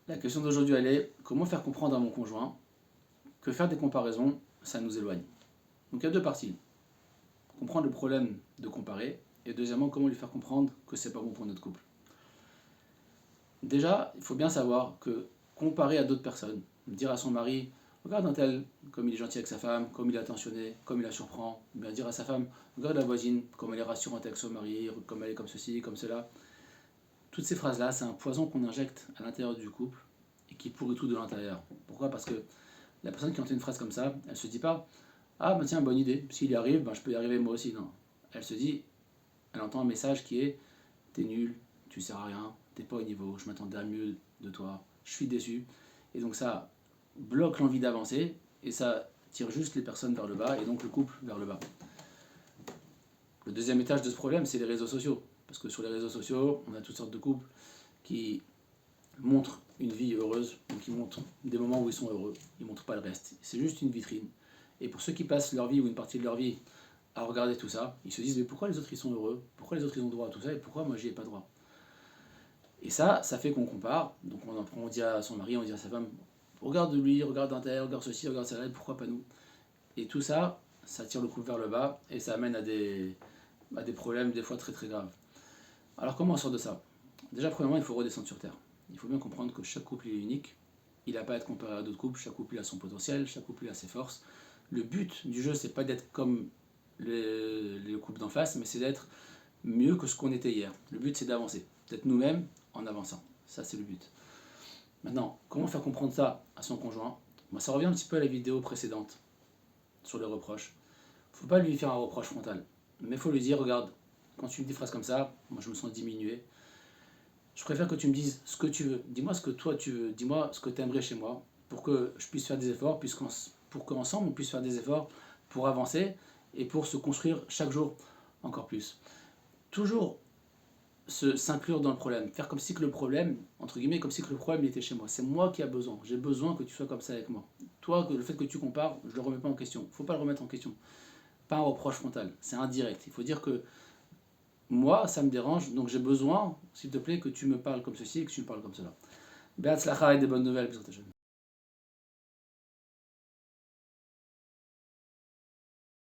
La question d'aujourd'hui, elle est comment faire comprendre à mon conjoint que faire des comparaisons, ça nous éloigne. Donc il y a deux parties. Comprendre le problème de comparer, et deuxièmement, comment lui faire comprendre que c'est pas bon pour notre couple. Déjà, il faut bien savoir que comparer à d'autres personnes, dire à son mari, regarde un tel, comme il est gentil avec sa femme, comme il est attentionné, comme il la surprend, ou bien dire à sa femme, regarde la voisine, comme elle est rassurante avec son mari, comme elle est comme ceci, comme cela. Toutes ces phrases-là, c'est un poison qu'on injecte à l'intérieur du couple et qui pourrit tout de l'intérieur. Pourquoi? Parce que la personne qui entend une phrase comme ça, elle se dit pas ah ben tiens, bonne idée, s'il y arrive, ben, je peux y arriver moi aussi. Non. Elle se dit, elle entend un message qui est t'es nul, tu sers à rien, t'es pas au niveau, je m'attendais à mieux de toi, je suis déçu. Et donc ça bloque l'envie d'avancer et ça tire juste les personnes vers le bas et donc le couple vers le bas. Le deuxième étage de ce problème, c'est les réseaux sociaux. Parce que sur les réseaux sociaux, on a toutes sortes de couples qui montrent une vie heureuse, donc ils montrent des moments où ils sont heureux, ils ne montrent pas le reste. C'est juste une vitrine. Et pour ceux qui passent leur vie ou une partie de leur vie à regarder tout ça, ils se disent mais pourquoi les autres ils sont heureux? Pourquoi les autres ils ont droit à tout ça et pourquoi moi j'y ai pas droit? Et ça fait qu'on compare. Donc on dit à son mari, on dit à sa femme, regarde lui, regarde un tel, regarde ceci, regarde cela, pourquoi pas nous? Et tout ça, ça tire le couple vers le bas et ça amène à des problèmes des fois très très graves. Alors comment on sort de ça? Déjà premièrement il faut redescendre sur terre. Il faut bien comprendre que chaque couple est unique. Il n'a pas à être comparé à d'autres couples, chaque couple a son potentiel, chaque couple a ses forces. Le but du jeu, c'est pas d'être comme les couples d'en face, mais c'est d'être mieux que ce qu'on était hier. Le but, c'est d'avancer, d'être nous-mêmes en avançant. Ça, c'est le but. Maintenant, comment faire comprendre ça à son conjoint? Ça revient un petit peu à la vidéo précédente sur les reproches. Il ne faut pas lui faire un reproche frontal, mais il faut lui dire, regarde, quand tu me dis des phrases comme ça, moi je me sens diminué. Je préfère que tu me dises ce que tu veux. Dis-moi ce que toi tu veux. Dis-moi ce que tu aimerais chez moi pour que je puisse faire des efforts, pour qu'ensemble on puisse faire des efforts pour avancer et pour se construire chaque jour encore plus. Toujours s'inclure dans le problème. Faire comme si que le problème, entre guillemets, comme si que le problème était chez moi. C'est moi qui ai besoin. J'ai besoin que tu sois comme ça avec moi. Toi, le fait que tu compares, je ne le remets pas en question. Il ne faut pas le remettre en question. Pas un reproche frontal. C'est indirect. Il faut dire que moi, ça me dérange, donc j'ai besoin, s'il te plaît, que tu me parles comme ceci et que tu me parles comme cela. Be'atzlacha et des bonnes nouvelles,